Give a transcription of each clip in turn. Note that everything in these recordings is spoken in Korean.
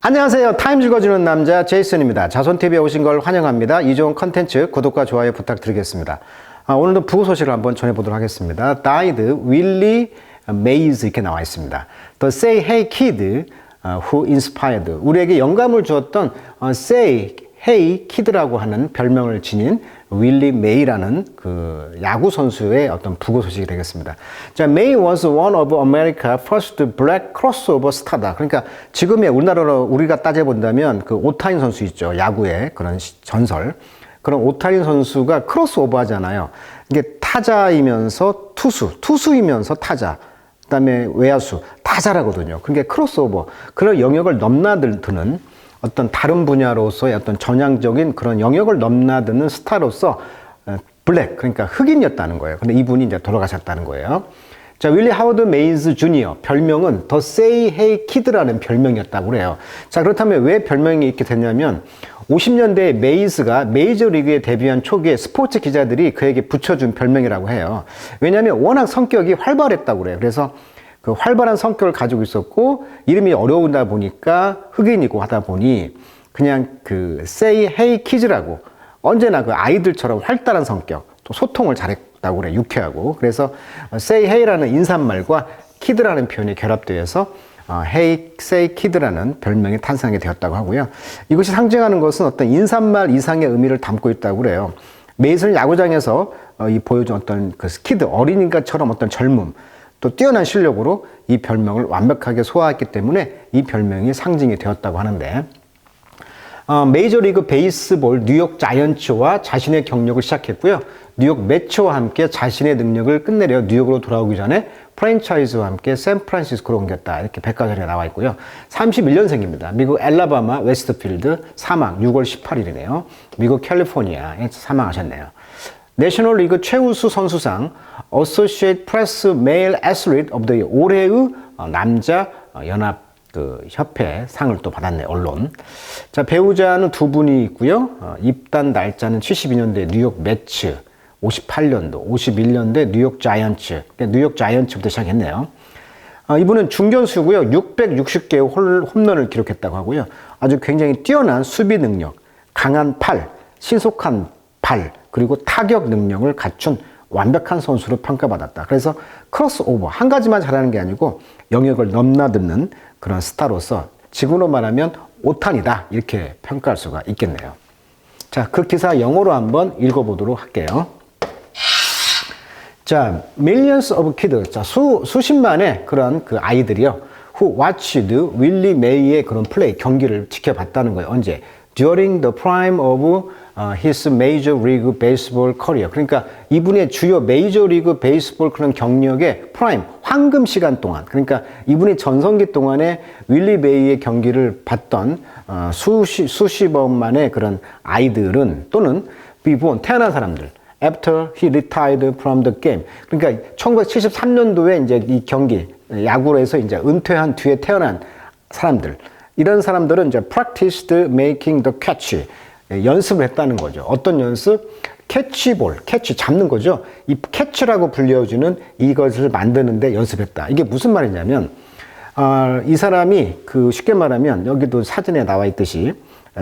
안녕하세요. 타임 읽어주는 남자 제이슨입니다. 자손TV에 오신 걸 환영합니다. 이 좋은 컨텐츠 구독과 좋아요 부탁드리겠습니다. 오늘도 부고 소식을 한번 전해보도록 하겠습니다. Died Willie Mays 이렇게 나와 있습니다. The Say Hey Kid who inspired. 우리에게 영감을 주었던 Say Hey Kid라고 하는 별명을 지닌 윌리 메이라는 그 야구 선수의 어떤 부고 소식이 되겠습니다. 자, May was one of America's first black crossover star다. 그러니까 지금의 우리나라로 우리가 따져본다면 그 오타니 선수 있죠. 야구의 그런 전설. 그런 오타니 선수가 크로스오버 하잖아요. 이게 타자이면서 투수이면서 타자. 그다음에 외야수 다 잘하거든요. 그게 크로스오버. 그런 영역을 넘나드는 어떤 다른 분야로서의 어떤 전향적인 그런 영역을 넘나드는 스타로서 블랙, 그러니까 흑인이었다는 거예요. 근데 이분이 이제 돌아가셨다는 거예요. 자, 윌리 하워드 메이즈 주니어 별명은 더 세이 헤이 키드라는 별명이었다고 그래요. 자, 그렇다면 왜 별명이 이렇게 됐냐면 50년대에 메이즈가 메이저리그에 데뷔한 초기에 스포츠 기자들이 그에게 붙여준 별명이라고 해요. 왜냐하면 워낙 성격이 활발했다고 그래요. 그래서 그 활발한 성격을 가지고 있었고 이름이 어려우다 보니까 흑인이고 하다 보니 그냥 그 say hey kids라고 언제나 그 아이들처럼 활달한 성격 또 소통을 잘했다고 그래. 유쾌하고. 그래서 say hey라는 인사말과 kid라는 표현이 결합되어서 say kid라는 별명이 탄생하게 되었다고 하고요. 이것이 상징하는 것은 어떤 인사말 이상의 의미를 담고 있다고 그래요. 메이슨은 야구장에서 보여준 어떤 그 키드 어린이가처럼 어떤 젊음 또 뛰어난 실력으로 이 별명을 완벽하게 소화했기 때문에 이 별명이 상징이 되었다고 하는데 메이저리그 베이스볼 뉴욕 자이언츠와 자신의 경력을 시작했고요. 뉴욕 매츠와 함께 자신의 능력을 끝내려 뉴욕으로 돌아오기 전에 프랜차이즈와 함께 샌프란시스코로 옮겼다. 이렇게 백과사전에 나와 있고요. 31년생입니다. 미국 엘라바마 웨스트필드 사망 6월 18일이네요. 미국 캘리포니아에 사망하셨네요. 내셔널리그 최우수 선수상 Associated Press Male Athlete of the Year 올해의 남자 연합 그 협회 상을 또 받았네요. 언론. 자, 배우자는 두 분이 있고요. 입단 날짜는 72년대 뉴욕 매츠, 58년도, 51년대 뉴욕 자이언츠. 뉴욕 자이언츠부터 시작했네요. 이분은 중견수고요. 660개의 홈런을 기록했다고 하고요. 아주 굉장히 뛰어난 수비 능력, 강한 팔, 신속한 발, 그리고 타격 능력을 갖춘 완벽한 선수로 평가받았다. 그래서 크로스오버, 한 가지만 잘하는 게 아니고 영역을 넘나드는 그런 스타로서 지금으로 말하면 오탄이다. 이렇게 평가할 수가 있겠네요. 자, 그 기사 영어로 한번 읽어보도록 할게요. 자, millions of kids. 자, 수십만의 그런 그 아이들이요. who watched 윌리 메이의 그런 플레이, 경기를 지켜봤다는 거예요. 언제? During the prime of his major league baseball career. 그러니까 이분의 주요 메이저 리그 베이스볼 그런 경력의 프라임, 황금 시간 동안. 그러니까 이분이 전성기 동안에 윌리 메이의 경기를 봤던 수십억만의 그런 아이들은 또는 비본 태어난 사람들. After he retired from the game. 그러니까 1973년도에 이제 이 경기 야구에서 이제 은퇴한 뒤에 태어난 사람들. 이런 사람들은 이제 practiced making the catch. 연습을 했다는 거죠. 어떤 연습? 캐치볼, 캐치 잡는 거죠. 이 캐치라고 불려주는 이것을 만드는데 연습했다. 이게 무슨 말이냐면 이 사람이 그 쉽게 말하면 여기도 사진에 나와 있듯이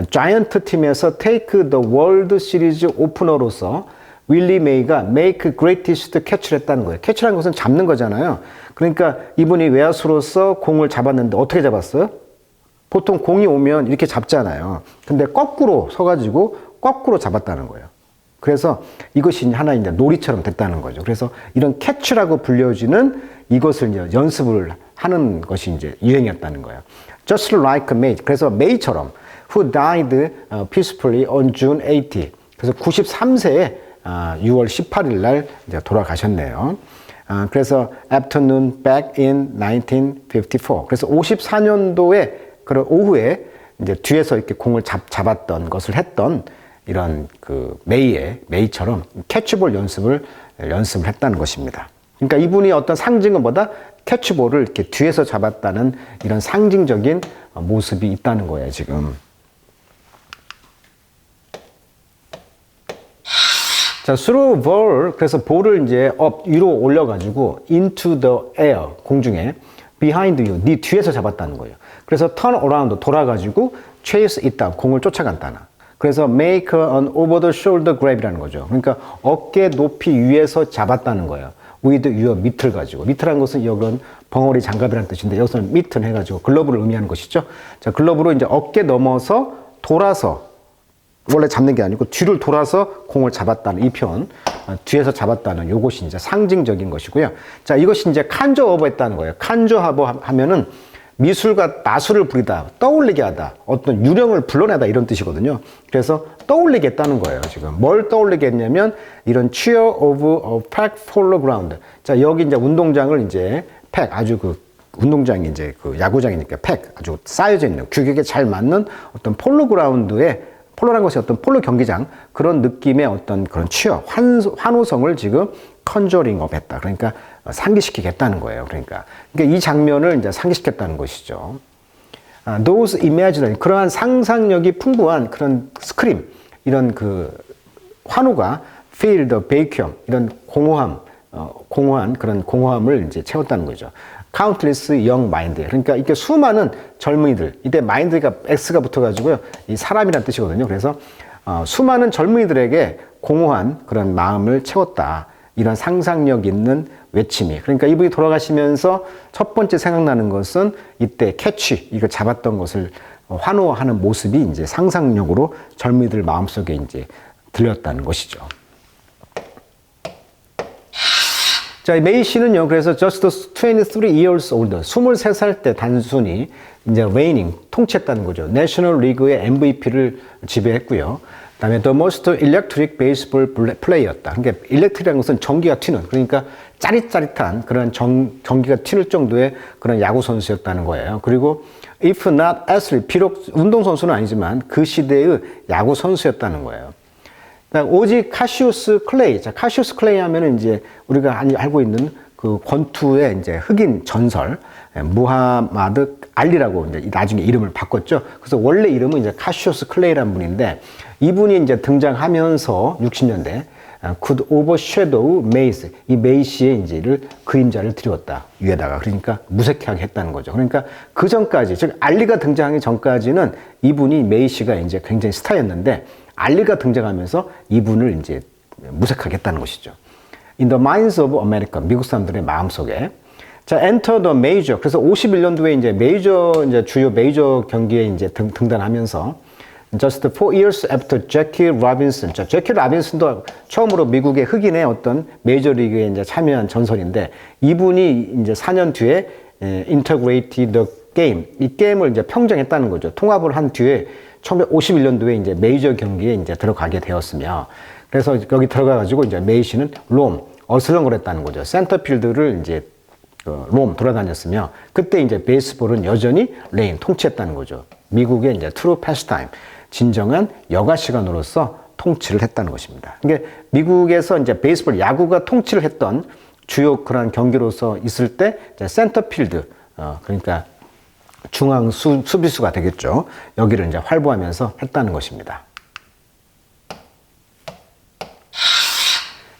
자이언트 팀에서 take the world series 오프너로서 윌리 메이가 make greatest catch를 했다는 거예요. 캐치라는 것은 잡는 거잖아요. 그러니까 이분이 외야수로서 공을 잡았는데 어떻게 잡았어요? 보통 공이 오면 이렇게 잡잖아요. 근데 거꾸로 서가지고 거꾸로 잡았다는 거예요. 그래서 이것이 하나 이제 놀이처럼 됐다는 거죠. 그래서 이런 캐치라고 불려지는 이것을 이제 연습을 하는 것이 이제 유행이었다는 거예요. Just like May. 그래서 메이처럼 who died peacefully on June 80. 그래서 93세에 6월 18일 날 이제 돌아가셨네요. 그래서 afternoon back in 1954. 그래서 54년도에 그런 오후에 이제 뒤에서 이렇게 공을 잡았던 것을 했던 이런 그 메이처럼 캐치볼 연습을 했다는 것입니다. 그러니까 이분이 어떤 상징은 뭐다? 캐치볼을 이렇게 뒤에서 잡았다는 이런 상징적인 모습이 있다는 거예요, 지금. 자, throw ball. 그래서 볼을 이제 위로 올려가지고 into the air. 공중에. behind you. 네 뒤에서 잡았다는 거예요. 그래서 turn around, 돌아가지고 chase it down, 공을 쫓아간다는. 그래서 make an over the shoulder grab이라는 거죠. 그러니까 어깨 높이 위에서 잡았다는 거예요. with your 밑을 가지고. 밑이라는 것은 이건 벙어리 장갑이라는 뜻인데 여기서는 밑은 해가지고 글러브를 의미하는 것이죠. 자, 글러브로 이제 어깨 넘어서 돌아서 원래 잡는 게 아니고 뒤를 돌아서 공을 잡았다는 이 표현, 뒤에서 잡았다는 요것이 이제 상징적인 것이고요. 자, 이것이 이제 컨저 오버 했다는 거예요. 컨저 오버 하면은 미술과 마술을 부리다, 떠올리게 하다, 어떤 유령을 불러내다 이런 뜻이거든요. 그래서 떠올리게 했다는 거예요, 지금. 뭘 떠올리게 했냐면 이런 cheer of a pack polo ground. 자, 여기 이제 운동장을 이제 팩, 아주 그 운동장이 이제 그 야구장이니까 팩, 아주 쌓여져 있는 규격에 잘 맞는 어떤 폴로 그라운드에 폴로라는 것이 어떤 폴로 경기장 그런 느낌의 어떤 그런 취업, 환호성을 지금 컨저링업 했다. 그러니까 상기시키겠다는 거예요. 그러니까 이 장면을 이제 상기시켰다는 것이죠. Those imaginary, 그러한 상상력이 풍부한 그런 스크림, 이런 그 환호가 feel the vacuum, 이런 공허한 그런 공허함을 이제 채웠다는 거죠. countless young mind. 그러니까 이렇게 수많은 젊은이들, 이때 mind가 X가 붙어가지고요. 이 사람이란 뜻이거든요. 그래서 수많은 젊은이들에게 공허한 그런 마음을 채웠다. 이런 상상력 있는 외침이. 그러니까 이분이 돌아가시면서 첫 번째 생각나는 것은 이때 캐치, 이걸 잡았던 것을 환호하는 모습이 이제 상상력으로 젊은이들 마음속에 이제 들렸다는 것이죠. 자, 메이 씨는요, 그래서 just 23 years old, 23살 때 단순히 이제 reigning, 통치했다는 거죠. 내셔널 리그의 MVP를 지배했고요. 그 다음에 the most electric baseball player였다. 그러니까 일렉트릭이라는 것은 전기가 튀는, 그러니까 짜릿짜릿한 그런 전기가 튀는 정도의 그런 야구 선수였다는 거예요. 그리고 if not athlete, 비록 운동선수는 아니지만 그 시대의 야구 선수였다는 거예요. 오직 카시우스 클레이. 자, 카시우스 클레이 하면은 이제 우리가 알고 있는 그 권투의 이제 흑인 전설, 무하마드 알리라고 이제 나중에 이름을 바꿨죠. 그래서 원래 이름은 이제 카시우스 클레이라는 분인데 이분이 이제 등장하면서 60년대 could overshadow Mace, 이 메이시의 이제를 그림자를 드리웠다 위에다가. 그러니까 무색하게 했다는 거죠. 그러니까 그 전까지, 즉 알리가 등장하기 전까지는 이분이 메이시가 이제 굉장히 스타였는데 알리가 등장하면서 이분을 이제 무색하게 했다는 것이죠. In the minds of America, 미국 사람들의 마음속에. 자, enter the major. 그래서 51년도에 이제 이제 주요 메이저 경기에 이제 등단하면서 just 4 years after Jackie Robinson. 자, 제키 라빈슨도 처음으로 미국의 흑인의 어떤 메이저 리그에 이제 참여한 전설인데 이분이 이제 4년 뒤에 integrated the game. 이 게임을 이제 평정했다는 거죠. 통합을 한 뒤에 1951년도에 이제 메이저 경기에 이제 들어가게 되었으며, 그래서 여기 들어가가지고 이제 메이시는 롬, 어슬렁거렸다는 거죠. 센터필드를 이제 롬 돌아다녔으며, 그때 이제 베이스볼은 여전히 레인 통치했다는 거죠. 미국의 이제 트루 패스타임, 진정한 여가 시간으로서 통치를 했다는 것입니다. 그러니까 미국에서 이제 베이스볼 야구가 통치를 했던 주요 그런 경기로서 있을 때 이제 센터필드, 그러니까 중앙 수비수가 되겠죠. 여기를 이제 활보하면서 했다는 것입니다.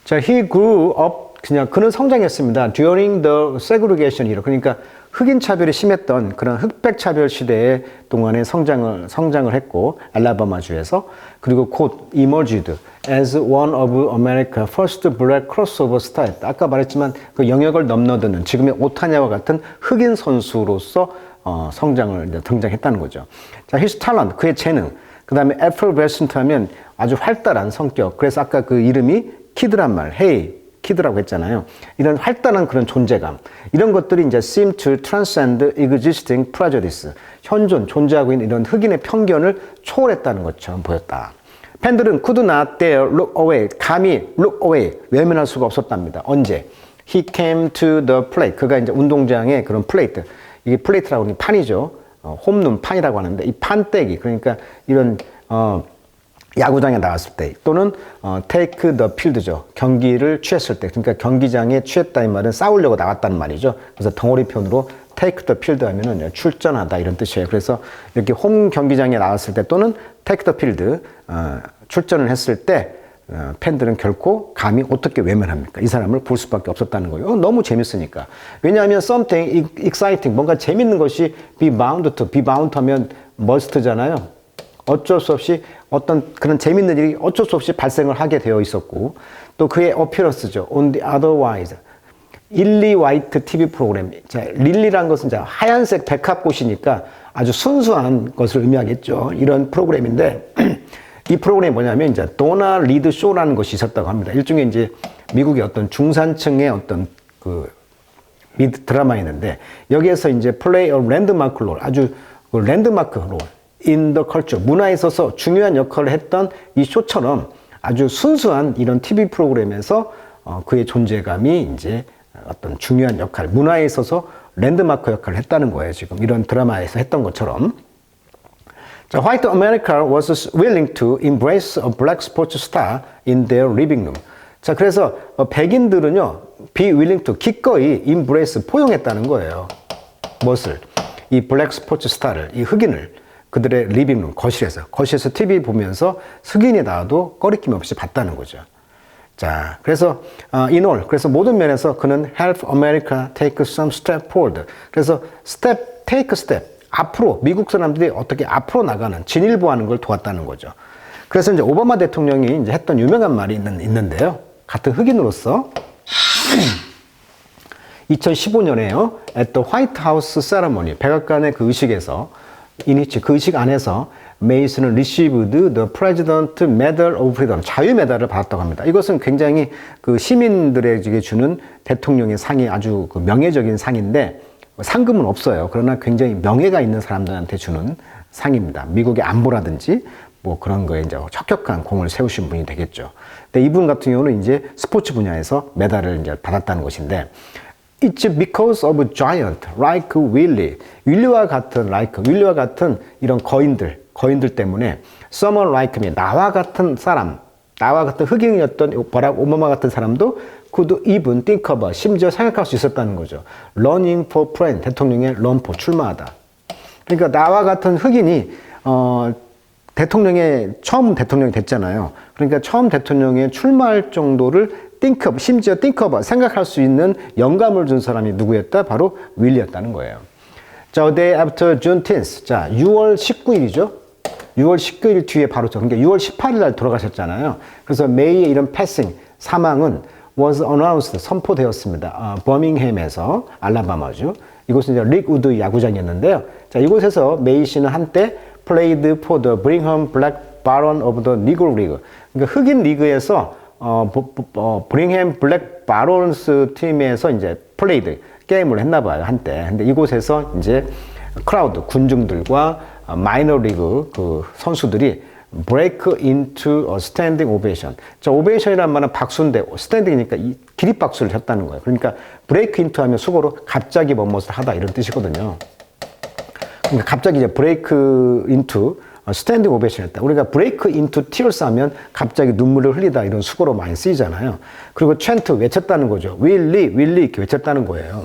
자, he grew up, 그는 성장했습니다. During the segregation era. 그러니까 흑인 차별이 심했던 그런 흑백 차별 시대에 동안에 성장을 했고, 알라바마주에서. 그리고 곧 emerged as one of America's first black crossover star. 아까 말했지만 그 영역을 넘나드는 지금의 오타냐와 같은 흑인 선수로서 성장을 이제 등장했다는 거죠. 자, his talent, 그의 재능. 그 다음에 effervescent 하면 아주 활달한 성격. 그래서 아까 그 이름이 키드란 말, hey, 키드라고 했잖아요. 이런 활달한 그런 존재감. 이런 것들이 이제 seem to transcend existing prejudice. 존재하고 있는 이런 흑인의 편견을 초월했다는 것처럼 보였다. 팬들은 could not dare look away. 감히 look away. 외면할 수가 없었답니다. 언제? He came to the plate. 그가 이제 운동장에 그런 플레이트. 이게 플레이트라고 하는 판이죠. 홈런 판이라고 하는데 이 판때기, 그러니까 이런 야구장에 나왔을 때 또는 take the field죠. 경기를 취했을 때, 그러니까 경기장에 취했다 이 말은 싸우려고 나갔다는 말이죠. 그래서 덩어리 표현으로 take the field 하면은 출전하다 이런 뜻이에요. 그래서 이렇게 홈 경기장에 나왔을 때 또는 take the field 출전을 했을 때 팬들은 결코 감히 어떻게 외면합니까? 이 사람을 볼 수밖에 없었다는 거예요. 너무 재밌으니까. 왜냐하면 something exciting, 뭔가 재밌는 것이 be bound 하면 must잖아요. 어쩔 수 없이 어떤 그런 재밌는 일이 어쩔 수 없이 발생을 하게 되어 있었고, 또 그의 appearance죠. on the otherwise. 릴리 화이트 TV 프로그램. 자, 릴리라는 것은 자, 하얀색 백합꽃이니까 아주 순수한 것을 의미하겠죠. 이런 프로그램인데, 이 프로그램이 뭐냐면 이제 도나 리드 쇼라는 것이 있었다고 합니다. 일종의 이제 미국의 어떤 중산층의 어떤 그 미드 드라마 있는데, 여기에서 이제 play a landmark role, 아주 그 랜드마크 롤 in the culture, 문화에 있어서 중요한 역할을 했던 이 쇼처럼 아주 순수한 이런 TV 프로그램에서 그의 존재감이 이제 어떤 중요한 역할, 문화에 있어서 랜드마크 역할을 했다는 거예요. 지금 이런 드라마에서 했던 것처럼. 자, White America was willing to embrace a black sports star in their living room. 자, 그래서 백인들은요, be willing to, 기꺼이 embrace, 포용했다는 거예요. 무엇을? 이 블랙 스포츠 스타를, 이 흑인을 그들의 리빙룸, 거실에서 TV 보면서 흑인이 나와도 꺼리낌 없이 봤다는 거죠. 자, 그래서 in all, 그래서 모든 면에서 그는 help America take some step forward. 그래서 take step, 앞으로 미국 사람들이 어떻게 앞으로 나가는, 진일보하는 걸 도왔다는 거죠. 그래서 이제 오바마 대통령이 이제 했던 유명한 말이 있는데요. 같은 흑인으로서 2015년에요. at the White House ceremony, 백악관의 그 의식에서 그 의식 안에서 메이슨은 received the President Medal of Freedom, 자유 메달을 받았다고 합니다. 이것은 굉장히 그 시민들에게 주는 대통령의 상이 아주 그 명예적인 상인데 상금은 없어요. 그러나 굉장히 명예가 있는 사람들한테 주는 상입니다. 미국의 안보라든지 뭐 그런 거에 이제 혁혁한 공을 세우신 분이 되겠죠. 근데 이분 같은 경우는 이제 스포츠 분야에서 메달을 이제 받았다는 것인데, It's because of a giant like Willie. 윌리와 같은 이런 거인들 때문에 someone like me, 나와 같은 사람, 나와 같은 흑인이었던 버락 오바마 같은 사람도 could even think about, 심지어 생각할 수 있었다는 거죠. Running for president, 대통령의 런포 출마하다. 그러니까 나와 같은 흑인이 처음 대통령이 됐잖아요. 그러니까 처음 대통령에 출마할 정도를 심지어 생각할 수 있는 영감을 준 사람이 누구였다? 바로 윌리였다는 거예요. 자, a day after Juneteenth. 자, 6월 19일이죠. 6월 19일 뒤에 바로 그러니까 6월 18일 날 돌아가셨잖아요. 그래서 메이의 이런 패싱, 사망은 was announced, 선포되었습니다. 버밍햄에서, 알라바마주. 이곳은 이제 릭 우드 야구장이었는데요. 자, 이곳에서 메이 씨는 한때 played for the Brigham Black Baron of the Negro League. 그러니까 흑인 리그에서 브링햄 블랙 바론스 팀에서 이제 플레이드 게임을 했나 봐요, 한때. 근데 이곳에서 이제 크라우드, 군중들과 마이너 리그 그 선수들이 break into a standing ovation. 자, 오베이션이란 말은 박수인데 스탠딩이니까 기립박수를 쳤다는 거예요. 그러니까 break into 하면 수고로 갑자기 뭐뭇을 하다 이런 뜻이거든요. 그러니까 갑자기 이제 break into 스탠딩 오베이션 했다. 우리가 break into tears 하면 갑자기 눈물을 흘리다 이런 수고로 많이 쓰이잖아요. 그리고 chant, 외쳤다는 거죠. Willie 이렇게 외쳤다는 거예요.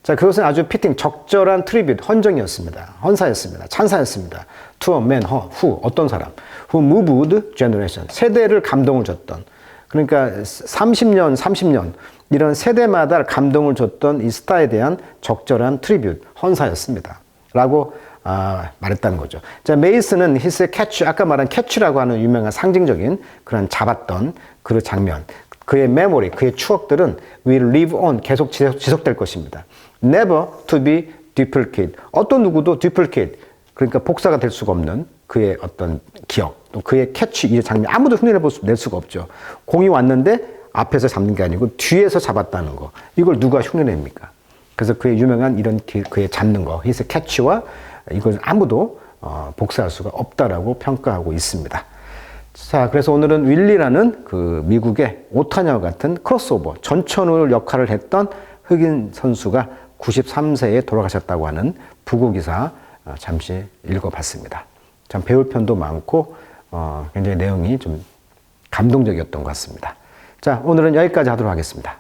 자, 그것은 아주 피팅, 적절한 트리뷰트, 헌사였습니다. 찬사였습니다. To a man, who, 어떤 사람, who moved generation, 세대를 감동을 줬던, 그러니까 30년, 이런 세대마다 감동을 줬던 이 스타에 대한 적절한 트리뷰트, 헌사였습니다. 라고 말했다는 거죠. 자, 메이슨은 his catch, 아까 말한 catch라고 하는 유명한 상징적인 그런 잡았던 그 장면, 그의 메모리, 그의 추억들은 will live on, 계속 지속될 것입니다. Never to be duplicate. 어떤 누구도 duplicate, 그러니까 복사가 될 수가 없는 그의 어떤 기억, 또 그의 캐치, 이 장면, 아무도 낼 수가 없죠. 공이 왔는데 앞에서 잡는 게 아니고 뒤에서 잡았다는 거. 이걸 누가 흉내냅니까? 그래서 그의 유명한 이런 그의 잡는 거, his catch와 이걸 아무도 복사할 수가 없다라고 평가하고 있습니다. 자, 그래서 오늘은 윌리라는 그 미국의 오타니와 같은 크로스오버, 전천후 역할을 했던 흑인 선수가 93세에 돌아가셨다고 하는 부고 기사 잠시 읽어봤습니다. 참 배울 편도 많고 굉장히 내용이 좀 감동적이었던 것 같습니다. 자, 오늘은 여기까지 하도록 하겠습니다.